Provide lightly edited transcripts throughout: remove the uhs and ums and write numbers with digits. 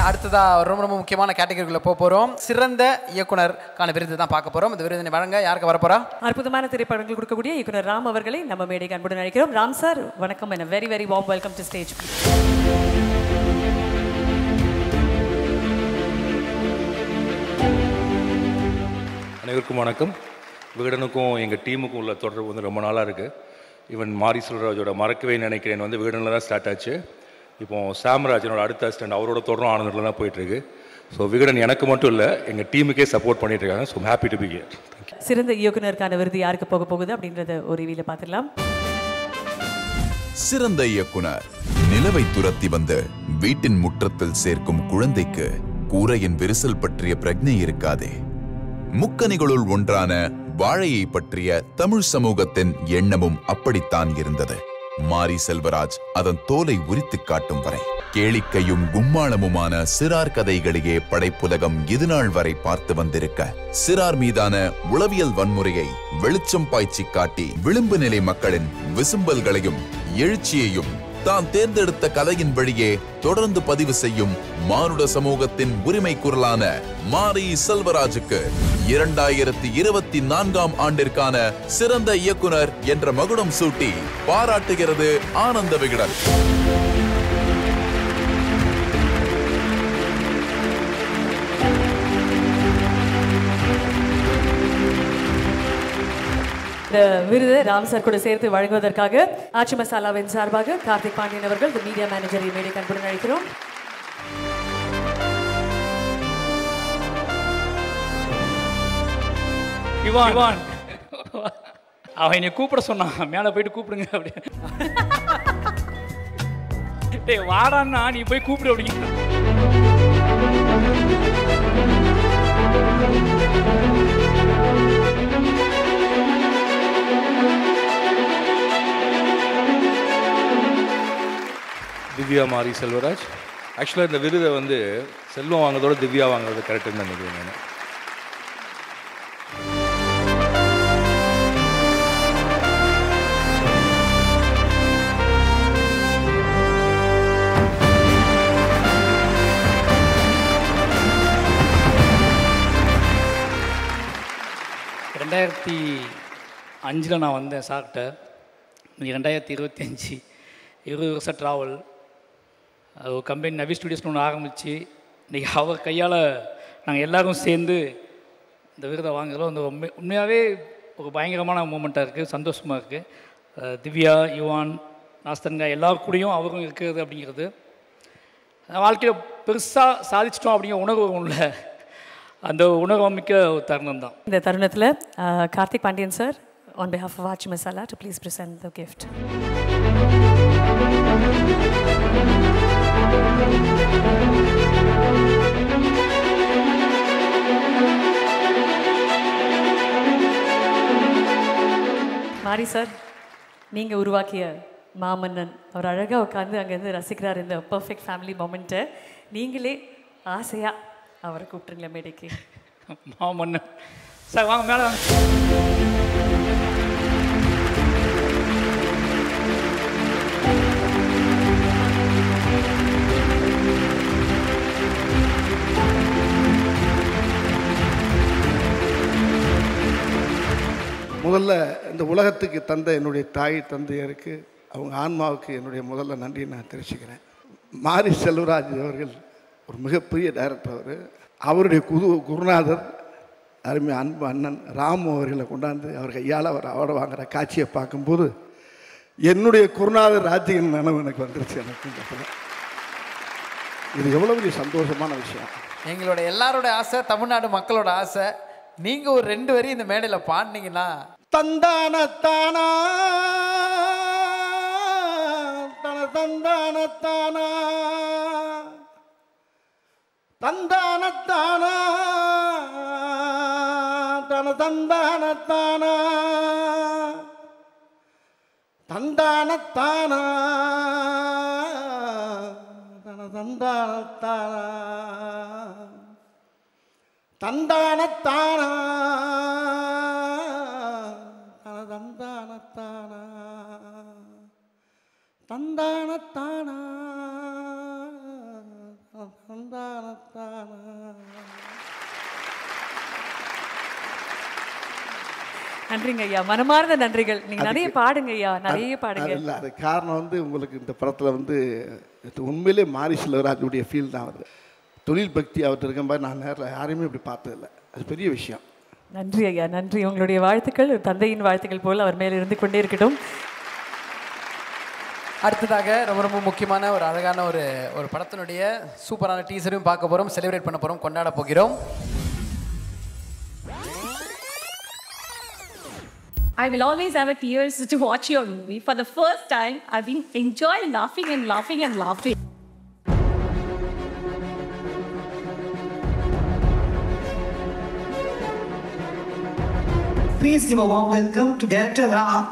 அடுத்ததா ரொம்ப ரொம்ப முக்கியமான கேட்டகரிக்குள்ள போறோம். சிறந்த இயக்குனருக்கான விருது தான் பார்க்க போறோம். இந்த விருதினை வழங்க யாருக்கு வரப்போறா? அற்புதமான திரைப்படங்கள் கொடுக்கக்கூடிய இயக்குனர் ராம் அவர்களை நம்ம மேடைக்கு அன்புடன் அழைக்கிறோம். ராம் சார், வணக்கம். என்ன very very warm welcome to stage. அனைவருக்கும் வணக்கம். விகடனுக்கும் எங்கள் டீமுக்கும் உள்ள தொடர்பு வந்து ரொம்ப நாளாக இருக்குது. ஈவன் மாரி செல்வராஜோட மறக்கவே நினைக்கிறேன் வந்து விகடனில் தான் ஸ்டார்ட் ஆச்சு. இப்போ சாம்ராஜனோட அடுத்த அசிஸ்டன்ட் அவரோட தொடரும் ஆனந்தில் தான் போயிட்டுருக்கு. ஸோ விகடன் எனக்கு மட்டும் இல்லை, எங்கள் டீமுக்கே சப்போர்ட் பண்ணிட்டு இருக்காங்க. So happy to be here. சிறந்த இயக்குனருக்கான விருது யாருக்கு போக போகுது அப்படின்றத ஒரு வீல பார்த்துடலாம். சிறந்த இயக்குனர். நிலவை துரத்தி வந்து வீட்டின் முற்றத்தில் சேர்க்கும் குழந்தைக்கு கூரையின் விரிசல் பற்றிய பிரக்ஞை இருக்காதே. முக்கணிகளுள் ஒன்றான வாழையை பற்றிய தமிழ் சமூகத்தின் எண்ணமும் அப்படித்தான் இருந்தது. மாரி செல்வராஜ் அதன் தோலை உரித்து காட்டும் வரை கேளிக்கையும் கும்மாளமுமான சிறார் கதைகளையே படைப்புலகம் இதுநாள் வரை பார்த்து வந்திருக்க, சிறார் மீதான உளவியல் வன்முறையை வெளிச்சம் பாய்ச்சி காட்டி விளிம்பு நிலை மக்களின் விசும்பல்களையும் எழுச்சியையும் தான் தேர்ந்தெடுத்த கதையின் வழியே தொடர்ந்து பதிவு செய்யும் மானுட சமூகத்தின் உரிமை குரலான மாரி செல்வராஜுக்கு 2024ஆம் ஆண்டிற்கான சிறந்த இயக்குனர் என்ற மகுடம் சூட்டி பாராட்டுகிறது ஆனந்த விகடன். இந்த விருது ராம் சார் கூட சேர்த்து வழங்குவதற்காக ஆச்சி மசாலாவின் சார்பாக கார்த்திக் பாண்டியன் அவர்கள் இந்த மீடியா மேனேஜரை மேடைக்கு அன்புடன் அழைக்கிறோம். இவான் அவன் என்னை கூப்பிட சொன்னான், மேலே போயிட்டு கூப்பிடுங்க அப்படி. டேய் வாடான்னா நீ போய் கூப்பிடு அப்படிங்க. திவ்யா மாரி செல்வராஜ். ஆக்சுவலாக இந்த விருதை வந்து செல்வம் வாங்குறதோட திவ்யா வாங்குறது கரெக்டுன்னு நினைக்கிறேன் நான். ரெண்டாயிரத்தி 2005 நான் வந்தேன் சார்கிட்ட. 2025 20 வருஷம் ட்ராவல். ஒரு கம்பெனி நவி ஸ்டுடியோஸ்னு ஒன்று ஆரம்பித்து இன்றைக்கி அவர் கையால் நாங்கள் எல்லோரும் சேர்ந்து இந்த விருதை வாங்குறதுல வந்து உண்மையாகவே ஒரு பயங்கரமான மூமெண்ட்டாக இருக்குது, சந்தோஷமாக இருக்குது. திவ்யா, யுவான், நாஸ்தன்கா எல்லாரும் கூடயும் அவரும் இருக்கிறது அப்படிங்கிறது வாழ்க்கையில் பெருசாக சாதிச்சிட்டோம் அப்படிங்கிற உணர்வு இல்லை, அந்த உணர்வமிக்க ஒரு தருணம் தான். இந்த தருணத்தில் Karthik Pandian sir on behalf of Achi Masala to please present the gift. மாரி சார், நீங்கள் உருவாக்கிய மாமன்னன் அவர் அழகாக உட்காந்து அங்கேருந்து ரசிக்கிறார் இந்த பர்ஃபெக்ட் ஃபேமிலி மொமெண்ட்டை. நீங்களே ஆசையாக அவரை கூப்பிட்டுருங்களேன் மேடைக்கு. மாமன்னன் சார் வாங்க மேலே வாங்க. முதல்ல இந்த உலகத்துக்கு தந்த என்னுடைய தாய் தந்தையருக்கு, அவங்க ஆன்மாவுக்கு என்னுடைய முதல்ல நன்றி நான் தெரிவிச்சுக்கிறேன். மாரி செல்வராஜ் அவர்கள் ஒரு மிகப்பெரிய டைரக்டர். அவருடைய குருநாதர் அருமை அன்பு அண்ணன் ராமு அவர்களை கொண்டாந்து அவர் கையால் அவர் அவார்டு வாங்குகிற காட்சியை பார்க்கும்போது என்னுடைய குருநாதர் ராஜ்யன் நினைவு எனக்கு வந்துருச்சு. எனக்கு இது எவ்வளோ பெரிய சந்தோஷமான விஷயம். எங்களோட எல்லாரோட ஆசை, தமிழ்நாடு மக்களோட ஆசை, நீங்கள் ஒரு 2 வரி இந்த மேடையில் பாடினீங்கன்னா தந்தானத்தானா தன தந்தானத்தானா தந்தானத்தானா தன தந்தானத்தானா தந்தானத்தானா தன தந்தானத்தானா தந்தானத்தானா தந்தானத்தானா தந்தானத்தானா தந்தான நன்றிங்க ஐயா, மனமார்ந்த நன்றிகள். நீங்க நிறைய பாடுங்க ஐயா, நிறைய பாடுங்க. இல்லை, அது காரணம் வந்து உங்களுக்கு இந்த படத்தில் வந்து உண்மையிலே மாரி செல்வராஜுடைய ஃபீல் தான் வருது. தொழில் பக்தி அவர்கிட்ட இருக்க மாதிரி நான் நேரில் யாரையுமே இப்படி பார்த்ததில்லை. அது பெரிய விஷயம். நன்றி ஐயா, நன்றி. உங்களுடைய வாழ்த்துக்கள் தந்தையின் வாழ்த்துக்கள் போல் அவர் மேலே இருந்து கொண்டே இருக்கட்டும். அடுத்ததாக ரொம்ப ரொம்ப முக்கியமான ஒரு அழகான ஒரு படத்தினுடைய சூப்பரான டீசரையும் பார்க்க போகிறோம், செலிப்ரேட் பண்ண போகிறோம், கொண்டாட போகிறோம். I will always have a tears to watch your movie. For the first time, I've been enjoying laughing and laughing and laughing. Please give a warm welcome to Director Ram.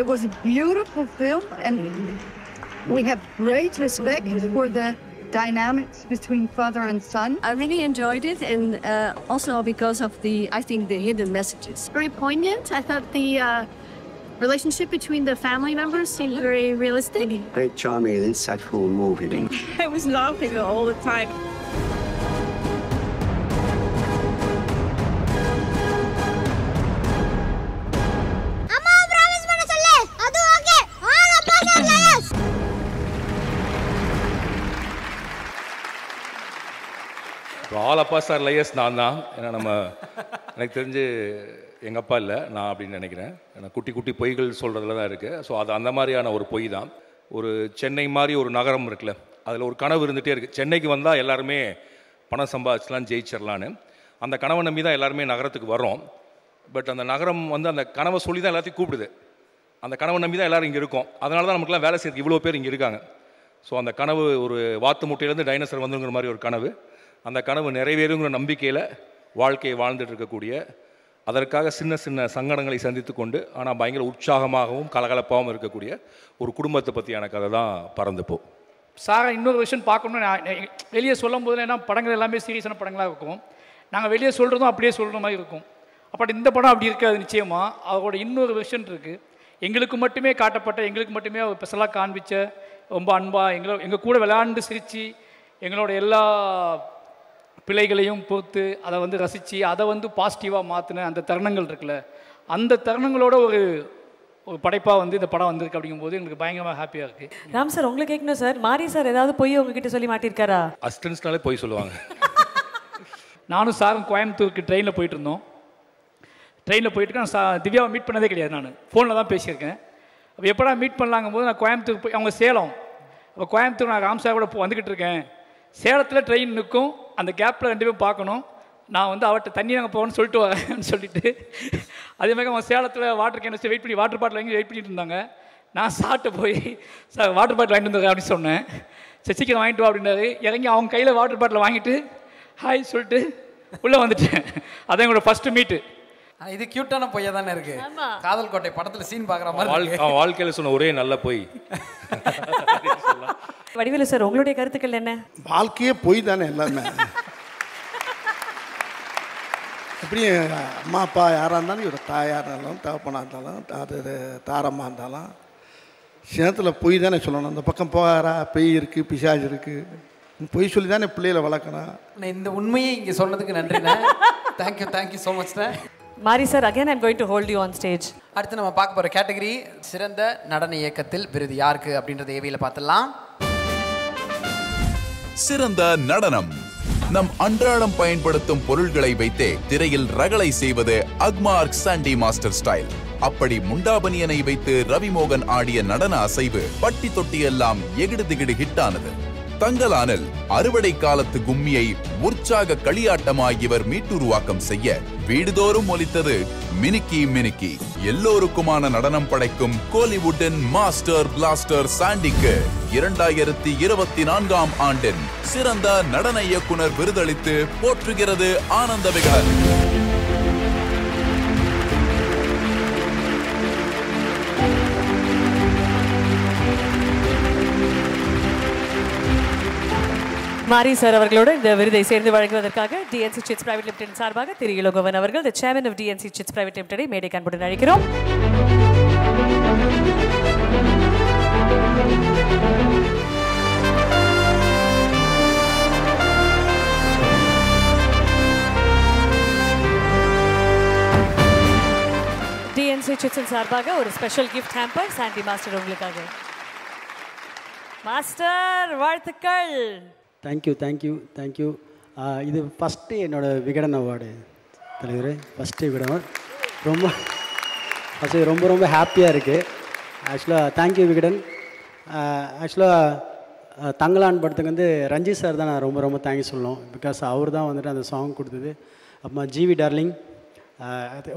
It was a beautiful film, and we have great respect for the dynamics between father and son. I really enjoyed it, and also because of I think the hidden messages. Very poignant. I thought the relationship between the family members seemed very realistic. Very charming and insightful movie. I was laughing all the time. All அப்பா sir liars நான் தான். ஏன்னா எனக்கு தெரிஞ்சு எங்கள் அப்பா இல்லை, நான் அப்படின்னு நினைக்கிறேன். ஏன்னா குட்டி குட்டி பொய்கள் சொல்கிறதுல தான் இருக்குது. ஸோ அது அந்த மாதிரியான ஒரு பொய் தான். ஒரு சென்னை மாதிரி ஒரு நகரம் இருக்குல்ல, அதில் ஒரு கனவு இருந்துகிட்டே இருக்குது. சென்னைக்கு வந்தால் எல்லாருமே பணம் சம்பாதிச்சலாம், ஜெயிச்சிடலான்னு. அந்த கனவை நம்பி தான் எல்லாருமே நகரத்துக்கு வரோம். பட் அந்த நகரம் வந்து அந்த கனவை சொல்லி தான் எல்லாத்தையும் கூப்பிடுது. அந்த கனவை நம்பி தான் எல்லோரும் இங்கே இருக்கோம். அதனால தான் நமக்குலாம் வேலை செய்யறதுக்கு இவ்வளோ பேர் இங்கே இருக்காங்க. ஸோ அந்த கனவு ஒரு வாத்து முட்டையிலேருந்து டைனோசர் வந்துங்கிற மாதிரி ஒரு கனவு. அந்த கனவு நிறைவேறுங்கிற நம்பிக்கையில் வாழ்க்கையை வாழ்ந்துட்டு இருக்கக்கூடிய, அதற்காக சின்ன சின்ன சங்கடங்களை சந்தித்து கொண்டு ஆனால் பயங்கர உற்சாகமாகவும் கலகலப்பாகவும் இருக்கக்கூடிய ஒரு குடும்பத்தை பற்றியான கதை தான் பறந்துப்போ. சாரை இன்னொரு விஷயம் பார்க்கணும்னு நான் வெளியே சொல்லும் போது, ஏன்னா படங்கள் எல்லாமே சீரியஸான படங்களாக இருக்கும். நாங்கள் வெளியே சொல்கிறதும் அப்படியே சொல்கிற மாதிரி இருக்கும். அப்படி இந்த படம் அப்படி இருக்காது. நிச்சயமாக அவரோட இன்னொரு விஷயம் இருக்குது. எங்களுக்கு மட்டுமே காட்டப்பட்ட, எங்களுக்கு மட்டுமே ஸ்பெஷலாக காண்பித்த, ரொம்ப அன்பாக எங்கள் கூட விளையாண்டு சிரித்து எங்களோட எல்லா பிள்ளைகளையும் பொறுத்து அதை வந்து ரசித்து அதை வந்து பாசிட்டிவாக மாற்றின அந்த தருணங்கள் இருக்குல்ல, அந்த தருணங்களோட ஒரு படைப்பாக வந்து இந்த படம் வந்திருக்கு. அப்படிங்கும்போது எங்களுக்கு பயங்கரமாக ஹாப்பியாக இருக்குது. ராம் சார், உங்களுக்கு கேட்கணும் சார், மாரி சார் ஏதாவது போய் உங்ககிட்ட சொல்லி மாட்டிருக்காரா? அசிஸ்டன்ஸ்னாலே போய் சொல்லுவாங்க. நானும் சாரும் கோயம்புத்தூருக்கு ட்ரெயினில் போயிட்டு இருந்தோம். ட்ரெயினில் போயிட்டு நான் திவ்யாவை மீட் பண்ணதே கிடையாது. நான் ஃபோனில் தான் பேசியிருக்கேன். அப்போ எப்படா மீட் பண்ணலாங்கும் போது நான் கோயம்புத்தூர் போய், அவங்க சேலம், அப்போ கோயம்புத்தூர் நான் ராம் சாரோட வந்துக்கிட்டு இருக்கேன். சேலத்தில் ட்ரெயின் நிற்கும், அந்த கேப்பில் ரெண்டு பேரும் பார்க்கணும். நான் வந்து அவர்கிட்ட தண்ணி நாங்கள் போகணும்னு சொல்லிட்டு வரேன்னு சொல்லிட்டு, அதேமாதிரி அவங்க சேலத்தில் வாட்டர் கேன் வச்சு வெயிட் பண்ணி வாட்டர் பாட்டில் வாங்கி வெயிட் பண்ணிட்டு இருந்தாங்க. நான் சாப்பிட்டு போய் சார் வாட்டர் பாட்டில் வாங்கிட்டு வந்துடுறேன் அப்படின்னு சொன்னேன். சரி சீக்கிரம் வாங்கிட்டு வா அப்படின்னாரு. இறங்கி அவங்க கையில் வாட்டர் பாட்டில் வாங்கிட்டு ஹாய் சொல்லிட்டு உள்ளே வந்துட்டேன். அதான் எங்களோட ஃபஸ்ட்டு மீட்டு. இது கியூட்டான பொய்யா தானே இருக்கு. காதல் கோட்டை படத்துல சீன் பார்க்குற மாதிரி வாழ்க்கையில் சொன்ன ஒரே நல்ல பொய். வடிவேலு சார், உங்களுடைய கருத்துக்கள் என்ன? வாழ்க்கையே பொய் தானே எல்லாமே. எப்படி அம்மா அப்பா யாராக இருந்தாலும், ஒரு தாயாக இருந்தாலும், தகப்பனாக இருந்தாலும், அது தாரமாக இருந்தாலும் சேனத்தில் பொய் தானே சொல்லணும். அந்த பக்கம் போகாரா, பெய் இருக்குது, பிசாஜ் இருக்குது, பொய் சொல்லி தானே பிள்ளைகளை வளர்க்கணும். இந்த உண்மையை இங்கே சொன்னதுக்கு நன்றிண்ணே. தேங்க்யூ ஸோ மச்ண்ணே. Mari sir, again I'm going to hold you on stage. அடுத்து நம்ம பார்க்க போகிற கேட்டகரி சிறந்த நடன இயக்கத்தில் விருது யாருக்கு அப்படின்றத ஏவியில் பார்த்துடலாம். சிறந்த நடனம். நம் அன்றாடம் பயன்படுத்தும் பொருள்களை வைத்தே திரையில் ரகளை செய்வது அக்மார்க் சாண்டி மாஸ்டர் ஸ்டைல். அப்படி முண்டாபனியனை வைத்து ரவிமோகன் ஆடிய நடன அசைவு பட்டி தொட்டி எல்லாம் எகிடு திகிடு ஹிட்டானது. தங்கலானில் அறுவடை காலத்து கும்மியை உற்சாக களியாட்டமாய் இவர் மீட்டுருவாக்கம் செய்ய வீடுதோறும் ஒலித்தது மினிக்கி மினிக்கி. எல்லோருக்குமான நடனம் படைக்கும் கோலிவுட்டின் மாஸ்டர் பிளாஸ்டர் சாண்டிக்கு 2024ஆம் ஆண்டின் சிறந்த நடன இயக்குனர் விருதளித்து போற்றுகிறது ஆனந்த விகடன். மாரி சார் அவர்களோடு இந்த விருதை சேர்ந்து வழங்குவதற்காக டிஎன்சி சிட்ஸ் பிரைவேட் லிமிடெட் சார்பாக திரு இளங்கோவன் அவர்கள், the chairman of DNC Chits Private Limited, மேடை அன்புடன் அழைக்கிறோம். டிஎன்சி சிட்சன் சார்பாக ஒரு special gift hamper Sandy master உங்களுக்காக. மாஸ்டர் வாழ்த்துக்கள். தேங்க்யூ. இது ஃபஸ்ட்டு என்னோடய விகடன் அவார்டு தலைவர். ஃபஸ்ட்டு விகடன் ரொம்ப ஹாப்பியாக இருக்குது. ஆக்சுவலாக தேங்க்யூ விகடன். ஆக்சுவலாக தங்கலான் படத்துக்கு வந்து ரஞ்சித் சார் தான் நான் ரொம்ப தேங்க்யூ சொல்லணும். பிகாஸ் அவர் தான் வந்துட்டு அந்த சாங் கொடுத்தது. அப்புறமா ஜிவி டார்லிங்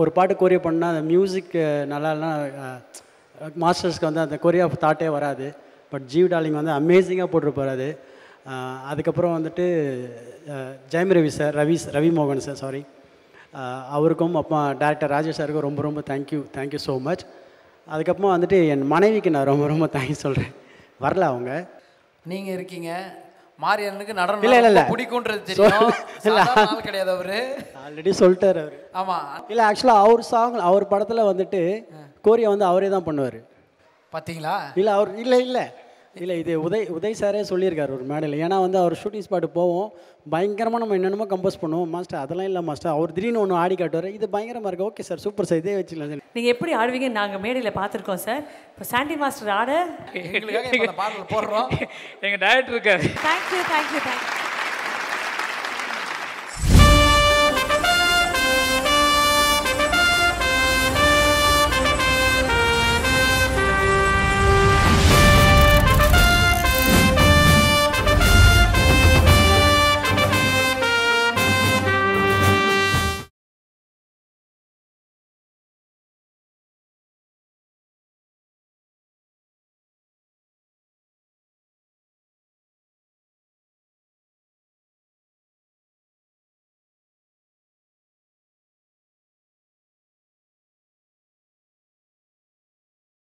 ஒரு பாட்டு கொரியா பண்ணால் அந்த மியூசிக் நல்லா இல்லைனா மாஸ்டர்ஸ்க்கு வந்து அந்த கொரியா தாட்டே வராது. பட் ஜிவி டார்லிங் வந்து அமேசிங்காக போட்டிருப்பார் அது. அதுக்கப்புறம் வந்துட்டு ஜெயம் ரவி சார் ரவி மோகன் சார் சாரி அவருக்கும் அப்புறம் டேரக்டர் ராஜேஷ் சாருக்கும் ரொம்ப தேங்க்யூ ஸோ மச். அதுக்கப்புறமா வந்துட்டு என் மனைவிக்கு நான் ரொம்ப தேங்க்யூ சொல்கிறேன். வரல அவங்க. நீங்கள் இருக்கீங்க. மாரியனுக்கு நடனம் இல்லை பிடிக்கும்ன்றது தெரியும். சாதாரண கிடையாது அவரு. ஆல்ரெடி சொல்லிட்டார் அவர். ஆமாம். இல்லை ஆக்சுவலாக அவர் படத்தில் வந்துட்டு கோரியா வந்து அவரே தான் பண்ணுவார். பார்த்தீங்களா? இல்லை அவர் இல்லை இது உதய் சாரே சொல்லியிருக்காரு ஒரு மேடையில். ஏன்னா வந்து அவர் ஷூட்டிங் ஸ்பாட்டு போவோம், பயங்கரமாக நம்ம என்னென்னமோ கம்போஸ் பண்ணுவோம். மாஸ்டர் அதெல்லாம் இல்லை மாஸ்டர், அவர் திடீர்னு ஒன்று ஆடி காட்டுவார், இது பயங்கரமாக இருக்குது. ஓகே சார், சூப்பர் சார், இதே வச்சுக்கலாம் சார். நீங்கள் எப்படி ஆடுவீங்க நாங்கள் மேடையில் பார்த்துருக்கோம் சார். இப்போ சாண்டி மாஸ்டர் ஆட எங்களுக்காக பாடல் போடுறோம். எங்கள் டைரக்டர் இருக்காரு. தேங்க்யூ.